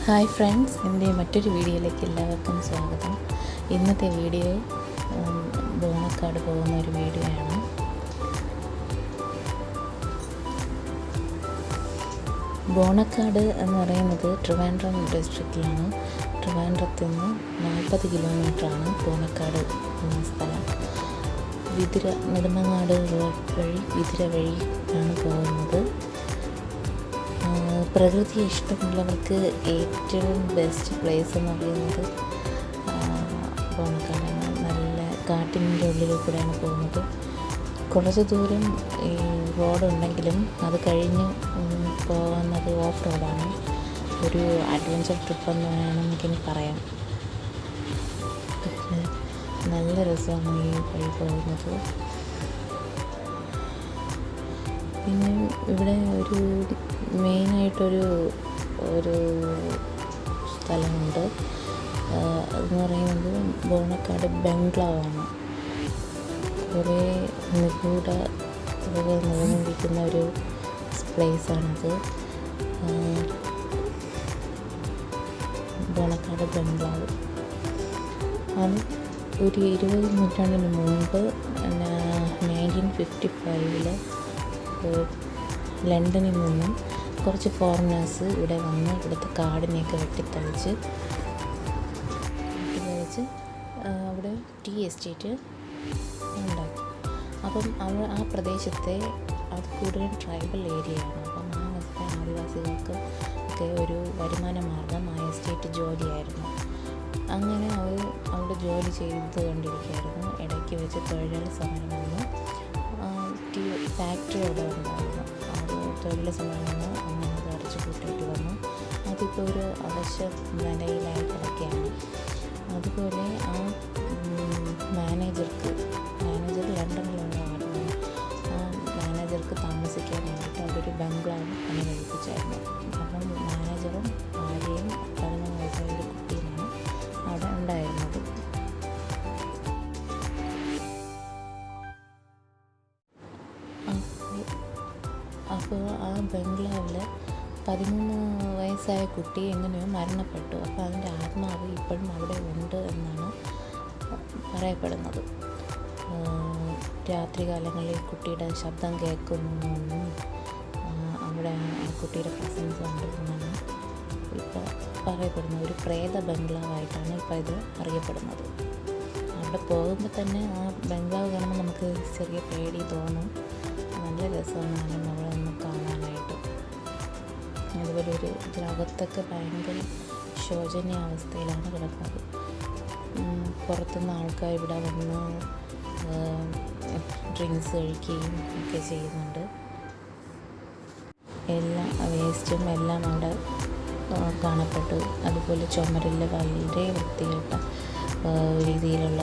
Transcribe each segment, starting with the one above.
Hi friends, എൻ്റെ മറ്റൊരു വീഡിയോയിലേക്ക് എല്ലാവർക്കും സ്വാഗതം. ഇന്നത്തെ വീഡിയോ ബോണക്കാട് പോകുന്ന ഒരു വീഡിയോ ആണ്. ബോണക്കാട് എന്ന് പറയുന്നത് ട്രിവാൻഡ്രം ഡിസ്ട്രിക്റ്റിലാണ്. ട്രിവാൻഡ്രത്തിൽ നിന്ന് 40 കിലോമീറ്ററാണ് ബോണക്കാട് എന്ന സ്ഥലം. നെടുമങ്ങാട് റോഡ് വഴി വിതുര വഴി ആണ് പോകുന്നത്. പ്രകൃതി ഇഷ്ടമുള്ളവർക്ക് ഏറ്റവും ബെസ്റ്റ് പ്ലേസ് എന്ന് പറയുന്നത് ബോണക്കാടാണ്. നല്ല കാട്ടിൻ്റെ ഉള്ളിലൂടെയാണ് പോകുന്നത്. കുറച്ച് ദൂരം ഈ റോഡുണ്ടെങ്കിലും അത് കഴിഞ്ഞ് പോകുന്നത് ഓഫ് റോഡാണ്. ഒരു അഡ്വഞ്ചർ ട്രിപ്പെന്ന് വേണമെങ്കിൽ പറയാം. നല്ല രസമാണ് ഈ വഴി പോകുന്നത്. പിന്നെ ഇവിടെ ഒരു മെയിനായിട്ടൊരു സ്ഥലമുണ്ട്. അതെന്ന് പറയുന്നത് ബോണക്കാട് ബംഗ്ലാവാണ്. കുറേ നിഗൂഢതകൾ നിലനിൽക്കുന്ന ഒരു പ്ലേസാണത്. ബോണക്കാട് ബംഗ്ലാവ് അത് ഒരു 20 നൂറ്റാണ്ടിന് മുമ്പ് 1955 ലണ്ടനിൽ നിന്നും കുറച്ച് ഫോറിനേഴ്സ് ഇവിടെ വന്ന് ഇവിടുത്തെ കാടിനെയൊക്കെ വെട്ടിത്തെളിച്ച് അവിടെ ടീ എസ്റ്റേറ്റ് ഉണ്ടാക്കി. അപ്പം ആ പ്രദേശത്തെ അത് കൂടുതലും ട്രൈബൽ ഏരിയയാണ്. അപ്പം ആ അവസ്ഥ ആദിവാസികൾക്ക് ഒക്കെ ഒരു വരുമാന മാർഗം ആ എസ്റ്റേറ്റ് ജോലിയായിരുന്നു. അങ്ങനെ അവർ അവിടെ ജോലി ചെയ്ത് കൊണ്ടിരിക്കുകയായിരുന്നു. ഇടയ്ക്ക് വെച്ച് തൊഴിലാളി സമരം വന്നു. ഫാക്ടറി അവിടെ ഉണ്ടായിരുന്നു. അത് തൊഴിൽ സമരം അങ്ങനെ അത് അടച്ചു കൂട്ടിയിട്ട് വന്നു. അതിപ്പോൾ ഒരു അവശ്യ നിലയിലായി കിടക്കുകയാണ്. അതുപോലെ ആ മാനേജർ ലണ്ടനിലുള്ള ആളാണ്. ആ മാനേജർക്ക് താമസിക്കാൻ വേണ്ടിയിട്ട് അതൊരു ബംഗ്ലാവ് പണി കഴിപ്പിച്ചായിരുന്നു. അപ്പം മാനേജറും ഭാര്യയും 13 വയസ്സായ ഒരു കുട്ടിയുമാണ് അവിടെ ഉണ്ടായിരുന്നത്. അപ്പോൾ ആ ബംഗ്ലാവിൽ 13 വയസ്സായ കുട്ടി എങ്ങനെയോ മരണപ്പെട്ടു. അപ്പോൾ അതിൻ്റെ ആത്മാവ് ഇപ്പോഴും അവിടെ ഉണ്ട് എന്നാണ് പറയപ്പെടുന്നത്. രാത്രികാലങ്ങളിൽ കുട്ടിയുടെ ശബ്ദം കേൾക്കുന്നെന്നും അവിടെ ആ കുട്ടിയുടെ പ്രസൻസ് ഉണ്ടെന്നാണ് ഇപ്പോൾ പറയപ്പെടുന്നത്. ഒരു പ്രേത ബംഗ്ലാവായിട്ടാണ് ഇപ്പോൾ ഇത് അറിയപ്പെടുന്നത്. അവിടെ പോകുമ്പോൾ തന്നെ ആ ബംഗ്ലാവ് കാണുമ്പോൾ നമുക്ക് ചെറിയ പേടി തോന്നും. നല്ല രസമാണ് അവിടെ ഒന്ന് കാണാനായിട്ട്. അതുപോലെ ഇതിനകത്തൊക്കെ ഭയങ്കര ശോചനീയ അവസ്ഥയിലാണ് കിടക്കുന്നത്. പുറത്തുനിന്ന് ആൾക്കാർ ഇവിടെ വന്ന് ഡ്രിങ്ക്സ് കഴിക്കുകയും ഒക്കെ ചെയ്യുന്നുണ്ട്. എല്ലാ വേസ്റ്റും എല്ലാം അവിടെ കാണപ്പെട്ടു. അതുപോലെ ചുമരിൽ വളരെ വൃത്തികെട്ട രീതിയിലുള്ള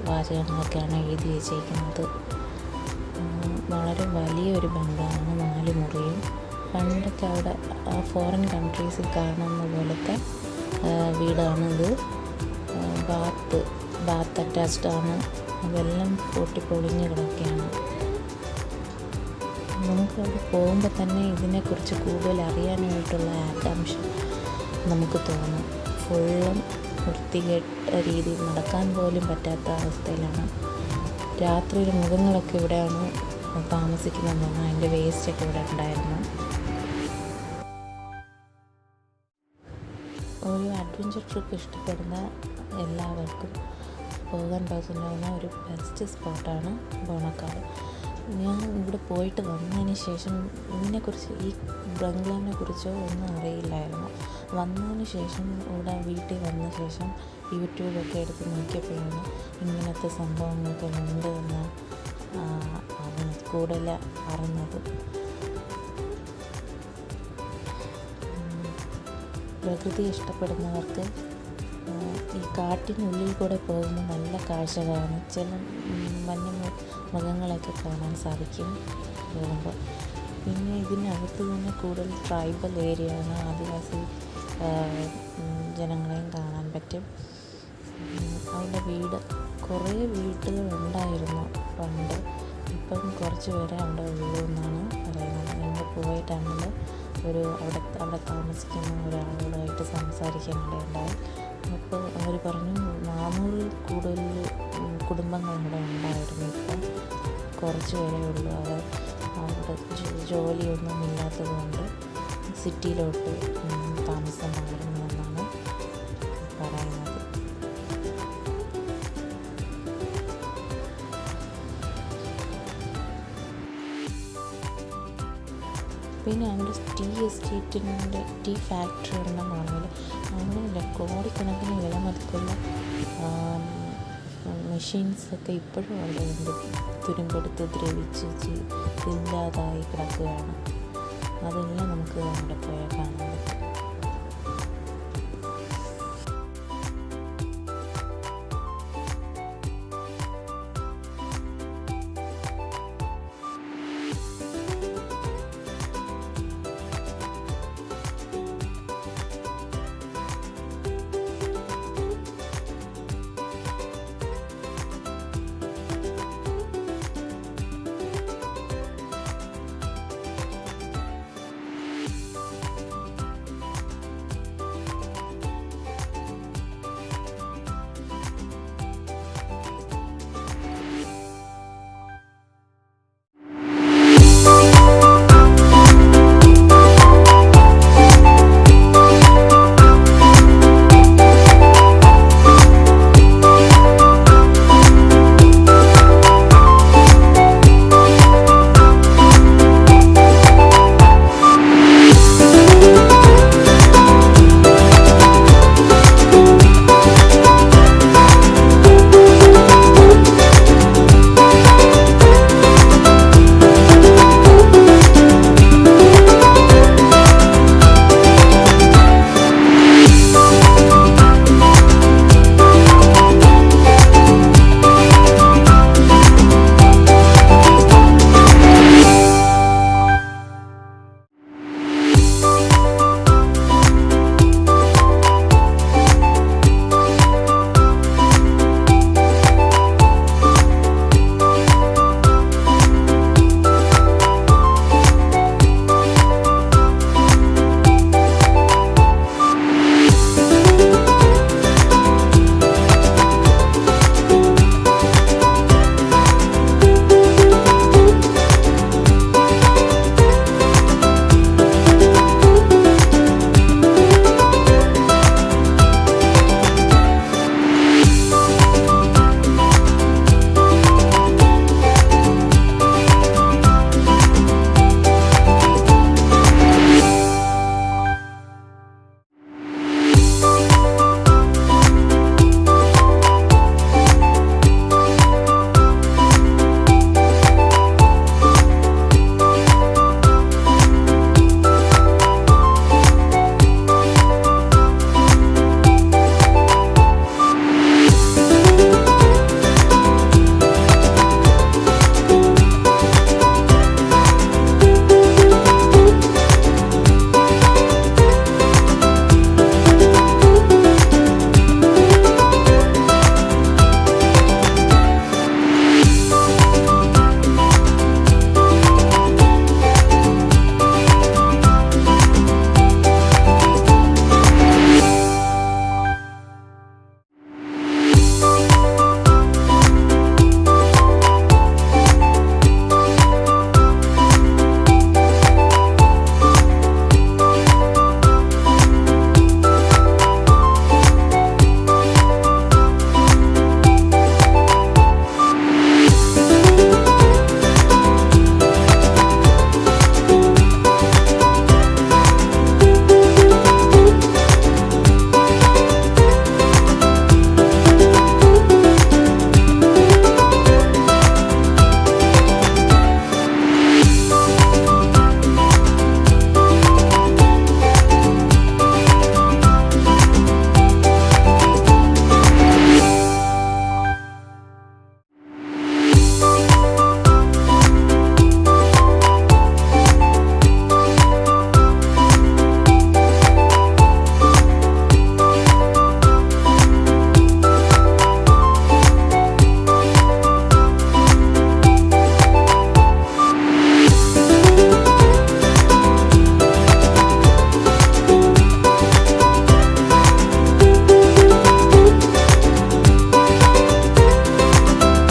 വാചകങ്ങളൊക്കെയാണ് എഴുതി വെച്ചിരിക്കുന്നത്. വളരെ വലിയൊരു ബംഗ്ലാവാണ്, 4 മുറിയും. പണ്ടൊക്കെ അവിടെ ആ ഫോറിൻ കൺട്രീസിൽ കാണുന്ന പോലത്തെ വീടാണിത്. ബാത്ത് അറ്റാച്ച്ഡ് ആണ്. അതെല്ലാം പൊട്ടിപ്പൊളിഞ്ഞ് കിടക്കുകയാണ്. നമുക്കവിടെ പോകുമ്പോൾ തന്നെ ഇതിനെക്കുറിച്ച് കൂടുതൽ അറിയാനായിട്ടുള്ള ആകാംക്ഷ നമുക്ക് തോന്നും. ഫുള്ളും വൃത്തികെട്ട രീതിയിൽ നടക്കാൻ പോലും പറ്റാത്ത അവസ്ഥയിലാണ്. രാത്രിയിൽ മൃഗങ്ങളൊക്കെ ഇവിടെയാണ് താമസിക്കുന്നതെന്നാണ്. അതിൻ്റെ വേസ്റ്റൊക്കെ ഇവിടെ ഉണ്ടായിരുന്നു. ഒരു അഡ്വഞ്ചർ ട്രിപ്പ് ഇഷ്ടപ്പെടുന്ന എല്ലാവർക്കും പോകാൻ പറ്റുന്ന ഒരു ബെസ്റ്റ് സ്പോട്ടാണ് ബോണക്കാട്. ഞാൻ ഇവിടെ പോയിട്ട് വന്നതിന് ശേഷം ഇതിനെക്കുറിച്ച്, ഈ ബംഗ്ലാവിനെ കുറിച്ചോ ഒന്നും അറിയില്ലായിരുന്നു. വന്നതിന് ശേഷം ഇവിടെ വീട്ടിൽ വന്ന ശേഷം യൂട്യൂബൊക്കെ എടുത്ത് നോക്കിയപ്പോഴാണ് ഇങ്ങനത്തെ സംഭവങ്ങളൊക്കെ ഉണ്ട് എന്ന് കൂടുതൽ അറിഞ്ഞത്. പ്രകൃതി ഇഷ്ടപ്പെടുന്നവർക്ക് ഈ കാട്ടിനുള്ളിൽ കൂടെ പോകുമ്പോൾ നല്ല കാഴ്ചകളാണ്. ചില മൃഗങ്ങളൊക്കെ കാണാൻ സാധിക്കും പോകുമ്പോൾ. പിന്നെ ഇതിനകത്ത് തന്നെ കൂടുതൽ ട്രൈബൽ ഏരിയയാണ്. ആദിവാസി ജനങ്ങളെയും കാണാൻ പറ്റും. അവിടെ കുറേ വീടുകൾ ഉണ്ടായിരുന്നു പണ്ട്. ഇപ്പം കുറച്ച് പേരെ അവിടെ ഉള്ളൂ എന്നാണ് പറയുന്നത്. ഞങ്ങൾ പോയിട്ടാണെങ്കിൽ അവിടെ താമസിക്കുന്ന ഒരാളോടായിട്ട് സംസാരിക്കാനിടയുണ്ടായി. അപ്പോൾ അവർ പറഞ്ഞു 400 കൂടുതൽ കുടുംബങ്ങൾ അവിടെ ഉണ്ടായിരുന്നു. ഇപ്പം കുറച്ച് പേരേ ഉള്ളൂ. അവർ അവിടെ ജോലിയൊന്നും ഇല്ലാത്തത് കൊണ്ട് സിറ്റിയിലോട്ട് താമസം മാറുന്നു എന്നാണ് പറയുന്നത്. പിന്നെ അവിടെ എസ്റ്റേറ്റിൻ്റെ ടീ ഫാക്ടറി ഉണ്ടെന്ന് പറഞ്ഞാൽ അങ്ങനെ കോടിക്കണക്കിന് വില മതിക്കുള്ള മെഷീൻസൊക്കെ ഇപ്പോഴും അവിടെ ഉണ്ട്. തുരുമ്പെടുത്ത് ദ്രവിച്ച് ഇല്ലാതായി കിടക്കുകയാണ്. അതെല്ലാം നമുക്ക് അവിടെ പോയാൽ കാണാൻ